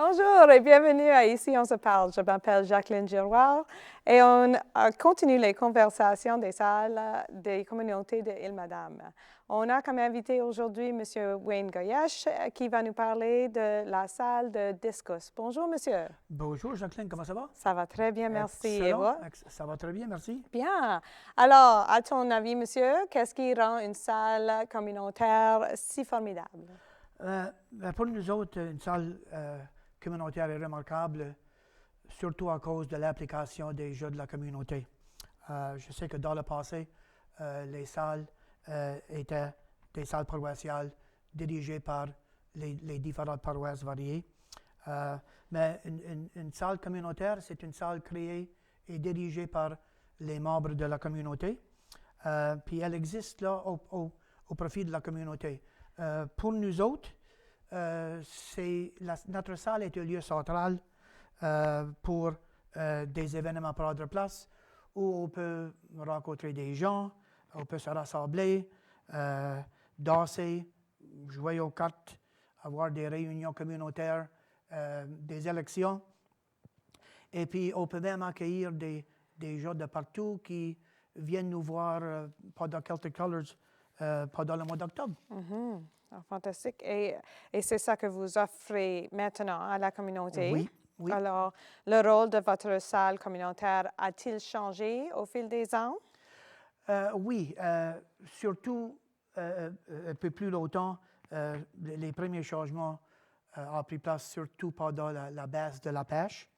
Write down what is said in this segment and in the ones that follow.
Bonjour et bienvenue à Ici on se parle. Je m'appelle Jacqueline Giroir et on continue les conversations des salles des communautés de Île-Madame. On a comme invité aujourd'hui M. Wayne Goyesh qui va nous parler de la salle de discus. Bonjour, monsieur. Bonjour Jacqueline, comment ça va? Ça va très bien, merci. Et Excellent, vous? ça va très bien, merci. Bien. Alors, à ton avis, monsieur, qu'est-ce qui rend une salle communautaire si formidable? Pour nous autres, une salle communautaire est remarquable, surtout à cause de l'application des jeux de la communauté. Je sais que dans le passé, les salles étaient des salles paroissiales dirigées par les différentes paroisses variées. Mais une salle communautaire, c'est une salle créée et dirigée par les membres de la communauté. Puis elle existe là au profit de la communauté. Pour nous autres, notre salle est un lieu central pour des événements prendre place où on peut rencontrer des gens, on peut se rassembler, danser, jouer aux cartes, avoir des réunions communautaires, des élections. Et puis, on peut même accueillir des gens de partout qui viennent nous voir pendant Celtic Colors pendant le mois d'octobre. Mm-hmm. Oh, fantastique. Et c'est ça que vous offrez maintenant à la communauté? Oui, oui. Alors, le rôle de votre salle communautaire a-t-il changé au fil des ans? Oui, surtout un peu plus longtemps, les premiers changements ont pris place surtout pendant la baisse de la pêche.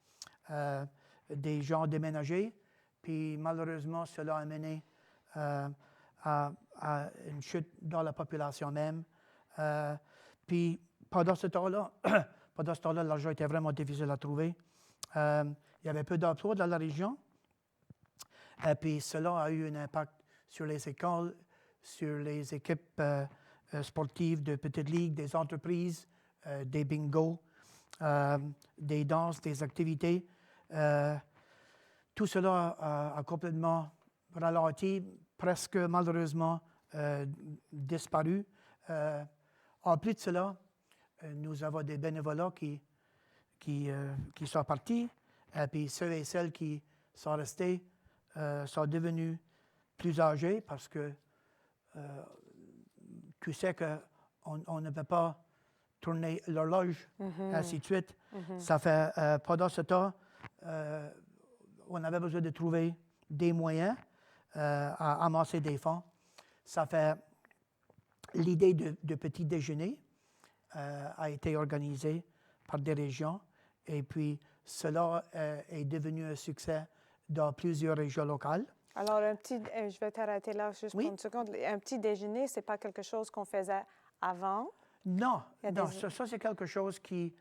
Des gens déménagés, puis malheureusement, cela a mené à une chute dans la population même. Puis pendant ce temps-là, l'argent était vraiment difficile à trouver. Il y avait peu d'emplois dans la région. Et puis cela a eu un impact sur les écoles, sur les équipes sportives de petites ligues, des entreprises, des bingos, des danses, des activités. Tout cela a complètement ralenti, presque malheureusement disparu. En plus de cela, nous avons des bénévolats qui sont partis, et puis ceux et celles qui sont restés sont devenus plus âgés parce que tu sais qu'on ne peut pas tourner l'horloge, ainsi de suite. Ça fait, pendant ce temps, on avait besoin de trouver des moyens à amasser des fonds. Ça fait, l'idée de petit déjeuner a été organisée par des régions et puis cela est devenu un succès dans plusieurs régions locales. Alors, je vais t'arrêter là juste pour une seconde. Un petit déjeuner, ce n'est pas quelque chose qu'on faisait avant? Non, ça c'est quelque chose qui,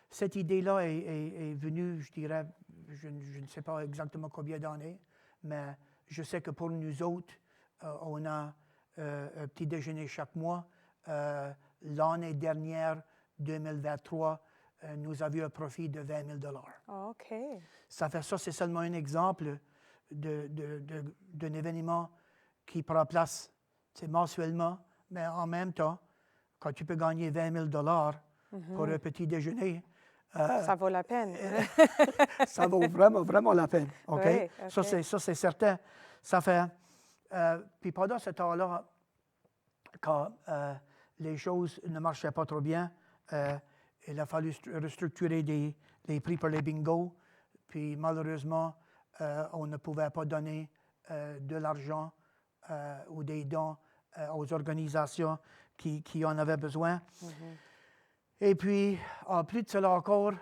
cette idée-là est venue, je dirais, je ne sais pas exactement combien d'années, mais je sais que pour nous autres, on a un petit déjeuner chaque mois. L'année dernière, 2023, nous avions un profit de 20 000 $. OK. Ça, c'est seulement un exemple d'un événement qui prend place mensuellement, mais en même temps, quand tu peux gagner 20 000 $ pour un petit déjeuner, ça vaut la peine. ça vaut vraiment, vraiment la peine. Okay? Oui, okay. Ça, c'est certain. Ça fait. Puis pendant ce temps-là, quand les choses ne marchaient pas trop bien, il a fallu restructurer les prix pour les bingos. Puis malheureusement, on ne pouvait pas donner de l'argent ou des dons aux organisations qui en avaient besoin. Et puis, en plus de cela encore,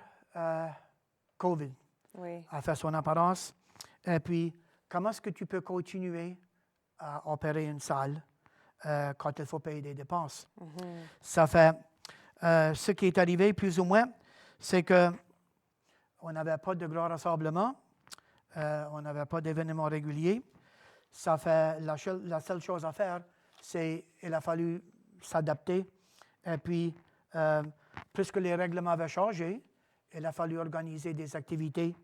COVID a fait son apparence. Et puis, comment est-ce que tu peux continuer à opérer une salle quand il faut payer des dépenses? Ça fait, ce qui est arrivé plus ou moins, c'est que on n'avait pas de grands rassemblements, on n'avait pas d'événements réguliers. Ça fait, la seule chose à faire, c'est qu'il a fallu s'adapter. Et puis, puisque les règlements avaient changé, il a fallu organiser des activités,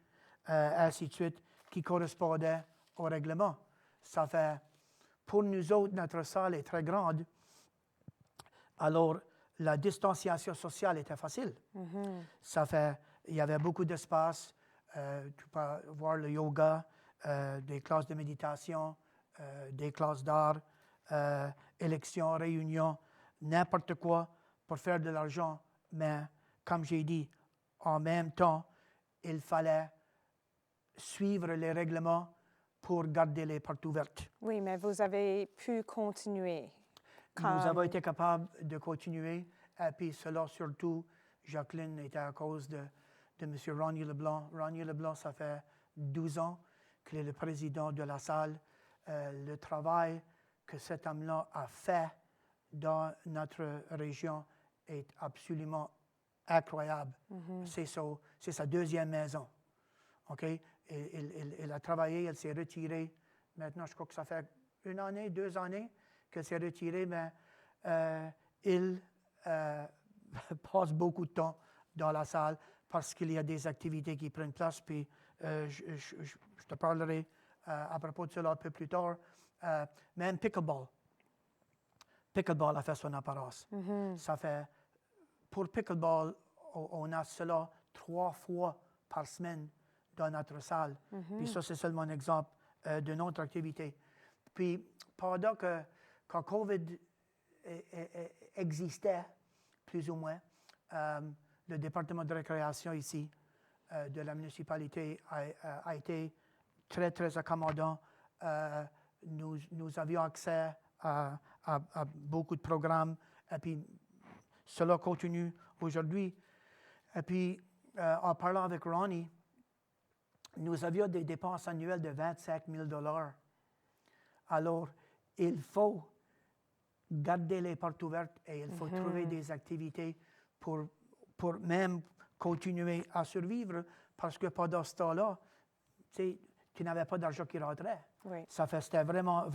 ainsi de suite, qui correspondaient au règlement. Ça fait, pour nous autres, notre salle est très grande. Alors, la distanciation sociale était facile. Ça fait, il y avait beaucoup d'espace. Tu peux voir le yoga, des classes de méditation, des classes d'art, élections, réunions, n'importe quoi pour faire de l'argent. Mais comme j'ai dit, en même temps, il fallait suivre les règlements pour garder les portes ouvertes. Oui, mais vous avez pu continuer. Nous avons été capables de continuer. Et puis cela surtout, Jacqueline, était à cause de M. Ronnie Leblanc. Ronnie Leblanc, ça fait 12 ans qu'il est le président de la salle. Le travail que cet homme-là a fait dans notre région est absolument incroyable. C'est sa deuxième maison. Okay? Il a travaillé, il s'est retiré. Maintenant, je crois que ça fait 1 année, 2 années qu'il s'est retiré, mais il passe beaucoup de temps dans la salle parce qu'il y a des activités qui prennent place. Puis je te parlerai à propos de cela un peu plus tard. Même pickleball. Pickleball a fait son apparence. Ça fait, pour pickleball, on a cela 3 fois par semaine dans notre salle. Puis ça, c'est seulement un exemple de notre activité. Puis pendant que quand COVID existait, plus ou moins, le département de récréation ici de la municipalité a été très, très accommodant. Nous avions accès à beaucoup de programmes. Et puis, cela continue aujourd'hui. Et puis, en parlant avec Ronnie, nous avions des dépenses annuelles de 25 000 $. Alors, il faut garder les portes ouvertes et il faut trouver des activités pour même continuer à survivre parce que pendant ce temps-là, tu n'avais pas d'argent qui rentrait. Oui. C'était vraiment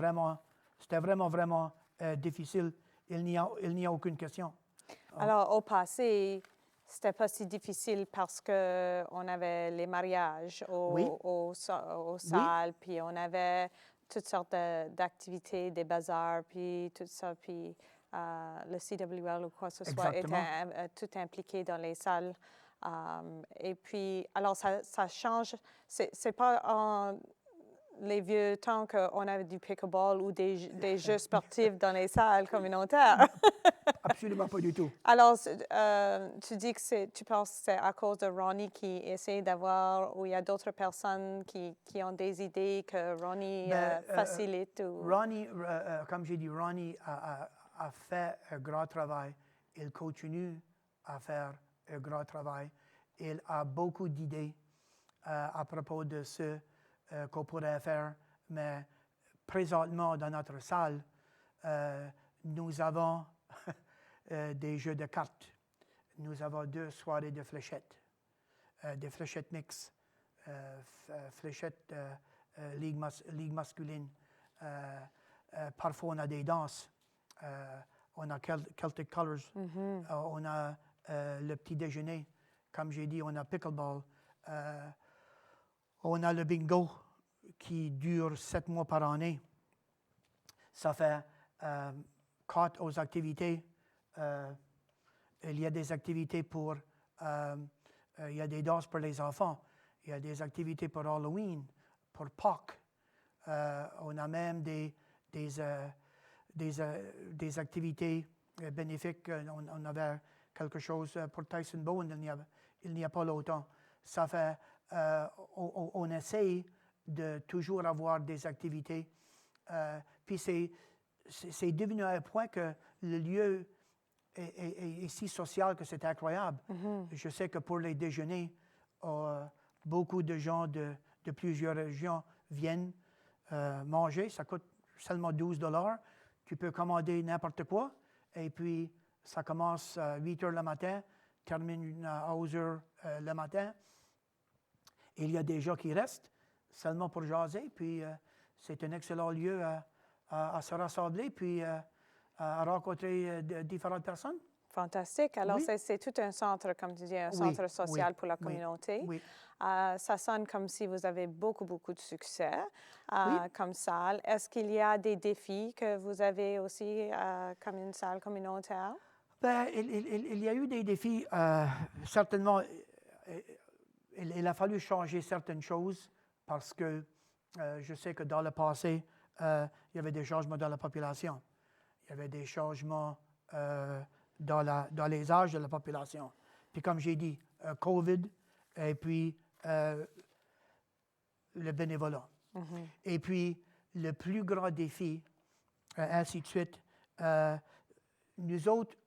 difficile. Il n'y a aucune question. Alors, au passé, c'était pas si difficile parce qu'on avait les mariages aux salles, puis on avait toutes sortes d'activités, des bazars, puis tout ça, puis le CWL ou quoi que ce soit était tout impliqué dans les salles. Et puis, alors ça change. C'est pas en les vieux temps qu'on avait du pickleball ou des jeux sportifs dans les salles communautaires. Absolument pas du tout. Alors, tu dis que tu penses que c'est à cause de Ronnie qui essaie d'avoir, ou il y a d'autres personnes qui ont des idées que Ronnie facilite? Ronnie, comme j'ai dit, Ronnie a fait un grand travail. Il continue à faire un grand travail. Il a beaucoup d'idées à propos de ce qu'on pourrait faire. Mais présentement, dans notre salle, nous avons des jeux de cartes. Nous avons 2 soirées de fléchettes, des fléchettes mixtes, fléchettes ligue masculine. Parfois, on a des danses. On a Celtic Colors. On a le petit déjeuner. Comme j'ai dit, on a pickleball. On a le bingo qui dure 7 mois par année. Ça fait 4 aux activités. Il y a des activités pour... il y a des danses pour les enfants. Il y a des activités pour Halloween, pour Pâques. On a même des activités bénéfiques. On avait quelque chose pour Tyson Bowen il n'y a pas longtemps. Ça fait... on essaye de toujours avoir des activités. Puis c'est devenu un point que le lieu est si social que c'est incroyable. Je sais que pour les déjeuners, beaucoup de gens de plusieurs régions viennent manger. Ça coûte seulement 12 $. Tu peux commander n'importe quoi. Et puis, ça commence à 8 heures le matin, termine à 11 heures le matin. Il y a des gens qui restent seulement pour jaser. Puis, c'est un excellent lieu à se rassembler puis à rencontrer différentes personnes. Fantastique. Alors, c'est tout un centre, comme tu dis, un centre social pour la communauté. Oui. Ça sonne comme si vous avez beaucoup, beaucoup de succès comme salle. Est-ce qu'il y a des défis que vous avez aussi comme une salle communautaire? Bien, il y a eu des défis. Certainement, il a fallu changer certaines choses parce que je sais que dans le passé, il y avait des changements dans la population. Il y avait des changements dans les âges de la population. Puis comme j'ai dit, COVID et puis le bénévolat. Et puis le plus grand défi, ainsi de suite. Nous autres,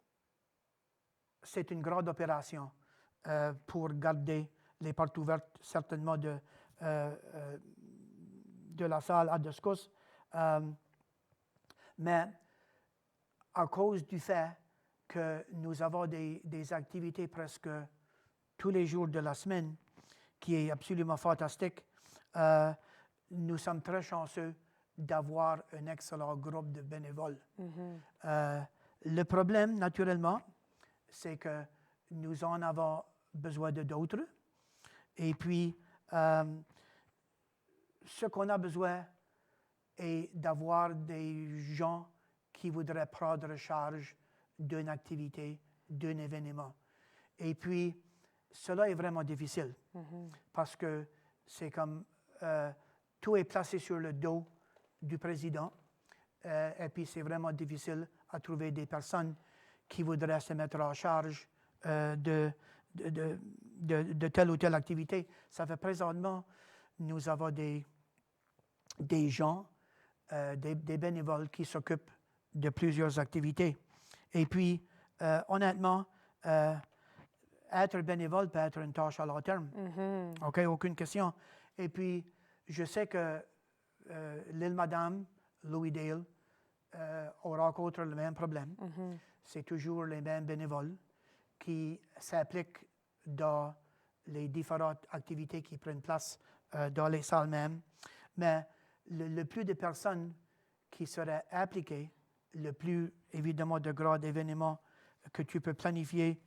c'est une grande opération pour garder les portes ouvertes, certainement de la salle à Descos. Mais à cause du fait que nous avons des activités presque tous les jours de la semaine, qui est absolument fantastique, nous sommes très chanceux d'avoir un excellent groupe de bénévoles. Le problème, naturellement, c'est que nous en avons besoin de d'autres. Et puis, ce qu'on a besoin est d'avoir des gens qui voudraient prendre charge d'une activité, d'un événement. Et puis, cela est vraiment difficile parce que c'est comme tout est placé sur le dos du président et puis c'est vraiment difficile à trouver des personnes qui voudraient se mettre en charge de telle ou telle activité. Ça fait présentement, nous avons des gens, des bénévoles qui s'occupent de plusieurs activités. Et puis, honnêtement, être bénévole peut être une tâche à long terme. OK, aucune question. Et puis, je sais que l'île Madame, Louisdale, on rencontre le même problème. C'est toujours les mêmes bénévoles qui s'appliquent dans les différentes activités qui prennent place dans les salles mêmes. Mais le plus de personnes qui seraient appliquées, le plus évidemment de grands événements que tu peux planifier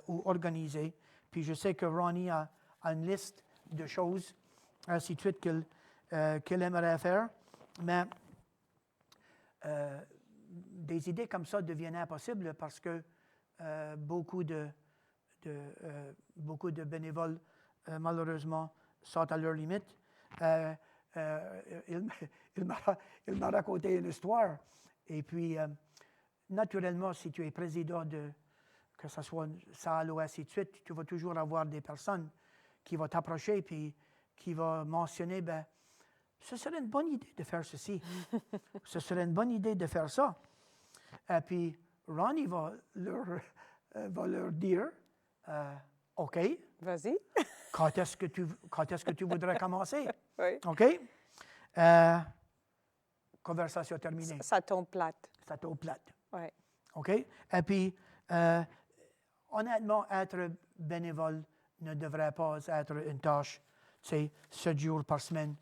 ou organiser. Puis je sais que Ronnie a une liste de choses, ainsi de suite, qu'il aimerait faire. Mais des idées comme ça deviennent impossibles parce que beaucoup de bénévoles, malheureusement, sont à leur limite. Il m'a raconté une histoire. Et puis, naturellement, si tu es président que ce soit une salle ou ainsi de suite, tu vas toujours avoir des personnes qui vont t'approcher et qui vont mentionner, ce serait une bonne idée de faire ceci. Ce serait une bonne idée de faire ça. Et puis, Ronnie va leur dire, OK. Vas-y. Quand est-ce que tu voudrais commencer? Oui. OK? Conversation terminée. Ça tombe plate. Ça tombe plate. Oui. OK? Et puis, honnêtement, être bénévole ne devrait pas être une tâche, 7 jours par semaine,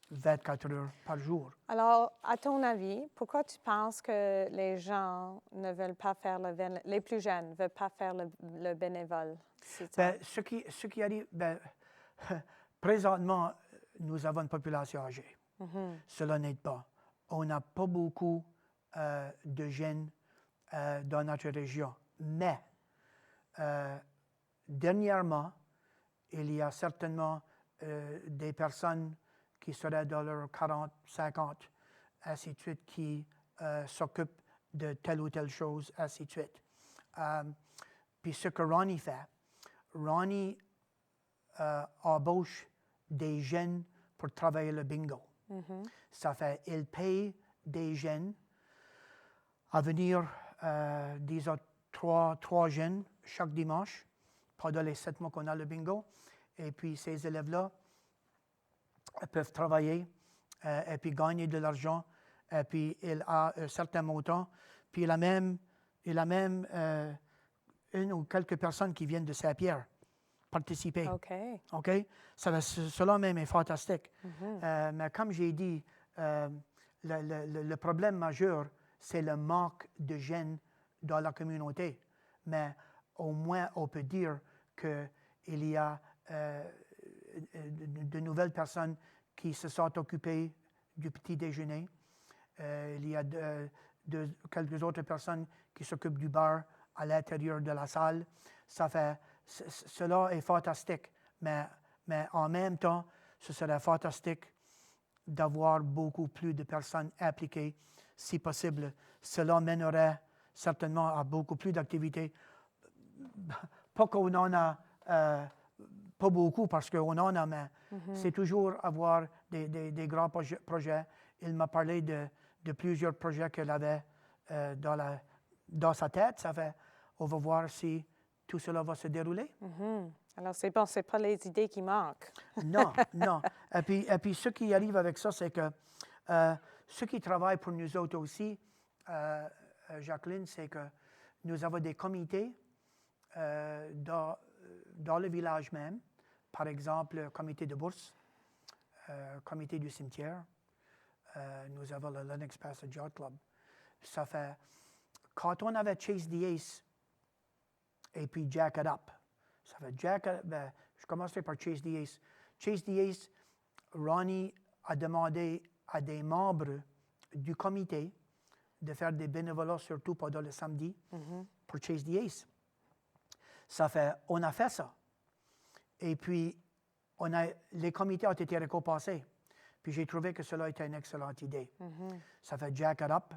24 heures par jour. Alors, à ton avis, pourquoi tu penses que les gens ne veulent pas faire les plus jeunes ne veulent pas faire le bénévole? Ce qui arrive, présentement, nous avons une population âgée. Cela n'aide pas. On n'a pas beaucoup de jeunes dans notre région. Mais, dernièrement, il y a certainement des personnes qui seraient dans leurs 40, 50, ainsi de suite, qui s'occupent de telle ou telle chose, ainsi de suite. Puis ce que Ronnie fait, Ronnie embauche des jeunes pour travailler le bingo. Ça fait, il paye des jeunes à venir, disons, trois jeunes chaque dimanche pendant les 7 mois qu'on a le bingo. Et puis ces élèves-là peuvent travailler et puis gagner de l'argent. Et puis il a un certain montant. Puis il a même une ou quelques personnes qui viennent de Saint-Pierre participer. OK? Cela même est fantastique. Mais comme j'ai dit, le problème majeur, c'est le manque de jeunes dans la communauté. Mais au moins, on peut dire qu'il y a de nouvelles personnes qui se sont occupées du petit déjeuner. Il y a quelques autres personnes qui s'occupent du bar à l'intérieur de la salle. Cela est fantastique. Mais mais en même temps, ce serait fantastique d'avoir beaucoup plus de personnes impliquées, si possible. Cela mènerait certainement à beaucoup plus d'activités. Pas qu'on en a pas beaucoup, parce qu'on en a, mais c'est toujours avoir des grands projets. Il m'a parlé de plusieurs projets qu'elle avait dans sa tête. Ça fait, on va voir si tout cela va se dérouler. Alors, c'est bon, ce n'est pas les idées qui manquent. Non, non. Et puis, ce qui arrive avec ça, c'est que ceux qui travaillent pour nous autres aussi, Jacqueline, c'est que nous avons des comités dans le village même. Par exemple, le comité de bourse, comité du cimetière. Nous avons le Lennox Passage Yacht Club. Ça fait, quand on avait Chase the Ace et puis Jack It Up, ça fait je commencerai par Chase the Ace. Chase the Ace, Ronnie a demandé à des membres du comité de faire des bénévolats, surtout pendant le samedi, pour Chase the Ace. Ça fait, on a fait ça. Et puis, les comités ont été récompensés. Puis j'ai trouvé que cela était une excellente idée. Ça fait Jack It Up.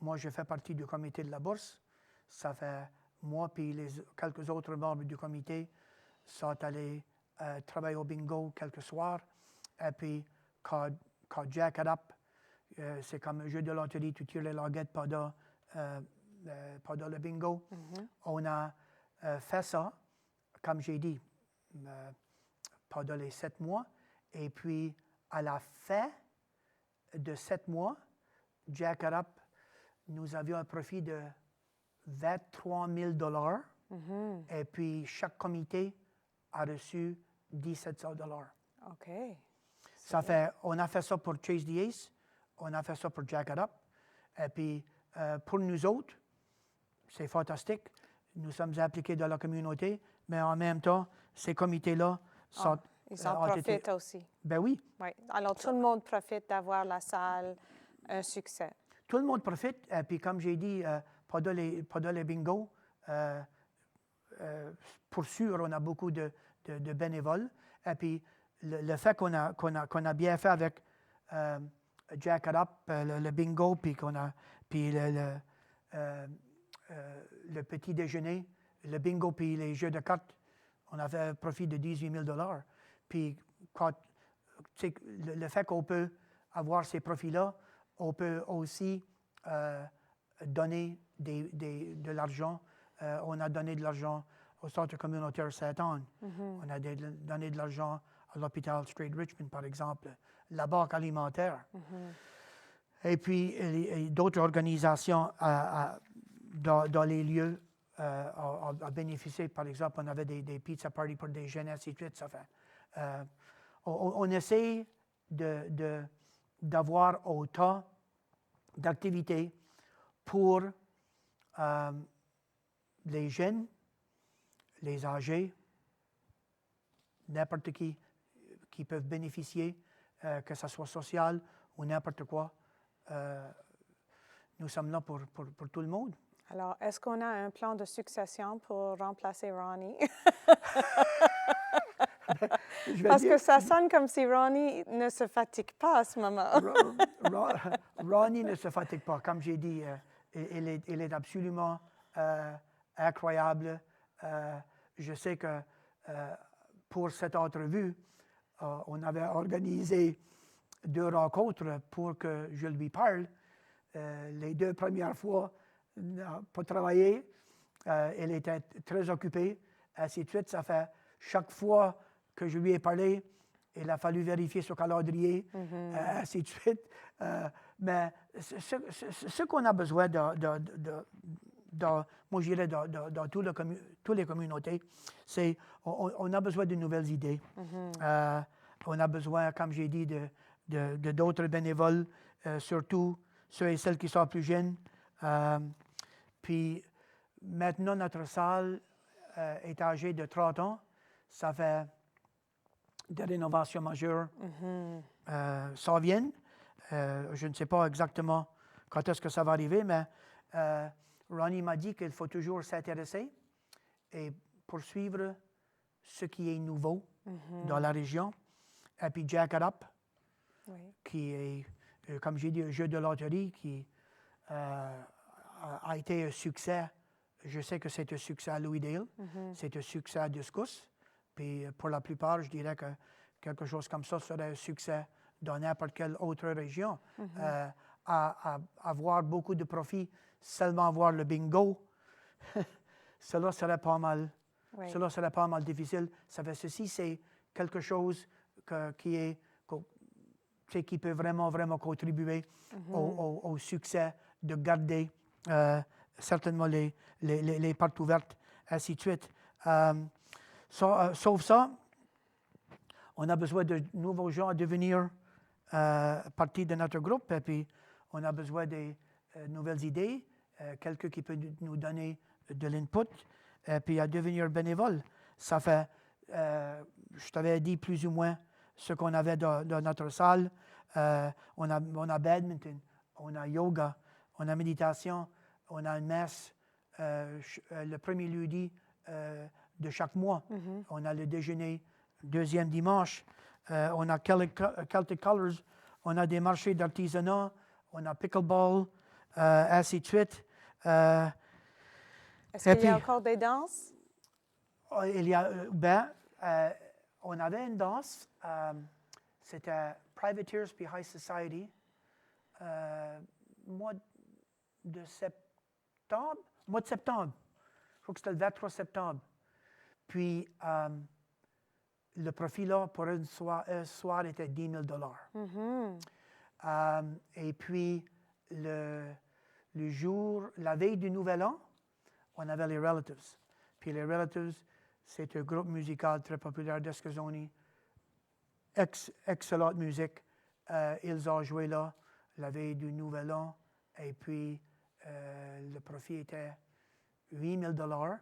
Moi, je fais partie du comité de la bourse. Ça fait moi puis quelques autres membres du comité sont allés travailler au bingo quelques soirs. Et puis, quand Jack It Up, c'est comme un jeu de loterie, tu tires les languettes pendant le bingo. On a fait ça, comme j'ai dit, pendant les 7 mois. Et puis, à la fin de 7 mois, Jack It Up, nous avions un profit de 23 000 $. Et puis, chaque comité a reçu 1700 $. OK. Ça fait, on a fait ça pour Chase the Ace, on a fait ça pour Jack It Up. Et puis, pour nous autres, c'est fantastique. Nous sommes impliqués dans la communauté, mais en même temps, ces comités-là sont... ils en profitent aussi. Ben oui. Oui. Alors, tout le monde profite d'avoir la salle, un succès. Tout le monde profite. Et puis, comme j'ai dit, pendant les bingos, pour sûr, on a beaucoup de bénévoles. Et puis, le fait qu'on a bien fait avec Jack It Up, le bingo, puis le petit déjeuner, le bingo, puis les jeux de cartes, on avait un profit de 18 000 $. Puis, le fait qu'on peut avoir ces profits-là, on peut aussi donner de l'argent. On a donné de l'argent au Centre communautaire Saint-Anne. On a donné de l'argent à l'hôpital Straight Richmond, par exemple, la banque alimentaire. Et puis, d'autres organisations dans les lieux ont bénéficié. Par exemple, on avait des pizza parties pour des jeunes, ainsi de suite. Ça fait. On essaie d'avoir autant d'activités pour les jeunes, les âgés, n'importe qui peuvent bénéficier, que ce soit social ou n'importe quoi. Nous sommes là pour tout le monde. Alors, est-ce qu'on a un plan de succession pour remplacer Ronnie? Parce que ça sonne comme si Ronnie ne se fatigue pas à ce moment. Ronnie ne se fatigue pas. Comme j'ai dit, il est absolument incroyable. Je sais que pour cette entrevue, on avait organisé 2 rencontres pour que je lui parle. Les 2 premières fois, pour travailler, il était très occupé, ainsi de suite. Ça fait chaque fois que je lui ai parlé, il a fallu vérifier son calendrier, ainsi de suite. Mais ce qu'on a besoin moi je dirais dans toutes les communautés, c'est on a besoin de nouvelles idées. On a besoin, comme j'ai dit, d'autres bénévoles, surtout ceux et celles qui sont plus jeunes. Puis maintenant, notre salle est âgée de 30 ans. Ça fait des rénovations majeures s'en viennent. Je ne sais pas exactement quand est-ce que ça va arriver, mais Ronnie m'a dit qu'il faut toujours s'intéresser et poursuivre ce qui est nouveau dans la région. Et puis Jack It Up, Oui. qui est, comme j'ai dit, un jeu de loterie qui a été un succès. Je sais que c'est un succès à Louisdale, c'est un succès à Discus. Puis pour la plupart, je dirais que quelque chose comme ça serait un succès dans n'importe quelle autre région. Avoir beaucoup de profit, seulement avoir le bingo, cela serait pas mal. Oui. Cela serait pas mal difficile. Ça fait ceci, c'est quelque chose qui peut vraiment, vraiment contribuer au succès de garder certainement les portes ouvertes, ainsi de suite. Sauf ça, on a besoin de nouveaux gens à devenir partie de notre groupe, et puis on a besoin de nouvelles idées, quelqu'un qui peut nous donner de l'input, et puis à devenir bénévole. Ça fait, je t'avais dit plus ou moins ce qu'on avait dans notre salle. On a badminton, on a yoga, on a méditation, on a une messe le premier lundi de chaque mois. On a le déjeuner deuxième dimanche. On a Celtic Colors, on a des marchés d'artisanat, on a pickleball, ainsi de suite. Est-ce qu'il y a encore des danses? Il y a, on avait une danse, c'était Privateers puis High Society, mois de septembre. Je crois que c'était le 23 septembre. Puis, le profit là pour un soir était 10 000 $. Et puis, le jour, la veille du Nouvel An, on avait les Relatives. Puis les Relatives, c'est un groupe musical très populaire d'Escazoni. Excellente musique. Ils ont joué là la veille du Nouvel An. Et puis, le profit était 8 000 $.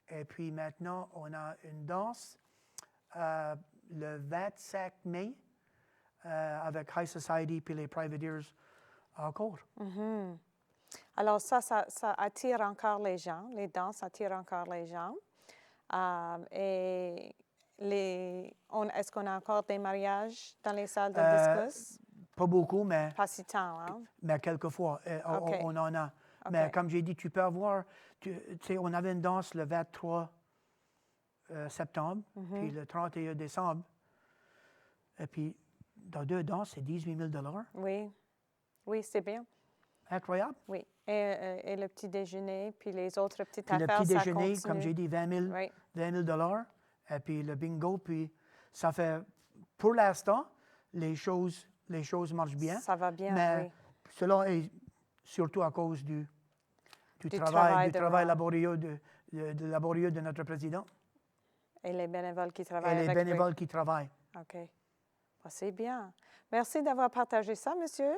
Et puis maintenant, on a une danse le 25 mai avec High Society puis les Privateers encore. Alors ça attire encore les gens. Les danses attirent encore les gens. Et est-ce qu'on a encore des mariages dans les salles de discus? Pas beaucoup, mais... Pas si tant, hein? Mais quelquefois, on en a. Mais comme j'ai dit, tu peux avoir... Tu sais, on avait une danse le 23 septembre, puis le 31 décembre. Et puis, dans deux danses, c'est 18 000 $. Oui, c'est bien. Incroyable. Oui. Et le petit déjeuner, puis les autres petites puis affaires, le petit ça déjeuner, continue. comme j'ai dit, 20 000 $. Et puis le bingo, puis ça fait... Pour l'instant, les choses marchent bien. Ça va bien, mais oui. Cela est surtout à cause du travail laborieux de notre président. Et les bénévoles qui travaillent Et les bénévoles qui travaillent. OK. C'est bien. Merci d'avoir partagé ça, monsieur.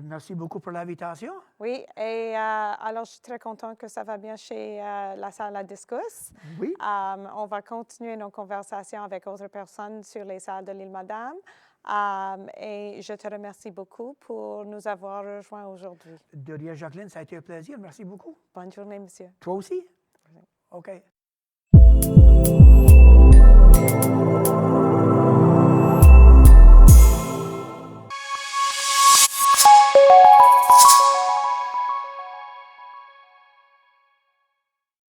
Merci beaucoup pour l'invitation. Oui, et alors je suis très contente que ça va bien chez la salle à discus. Oui. On va continuer nos conversations avec d'autres personnes sur les salles de l'île Madame. Et je te remercie beaucoup pour nous avoir rejoints aujourd'hui. De rien, Jacqueline, ça a été un plaisir. Merci beaucoup. Bonne journée, monsieur. Toi aussi? Oui. OK.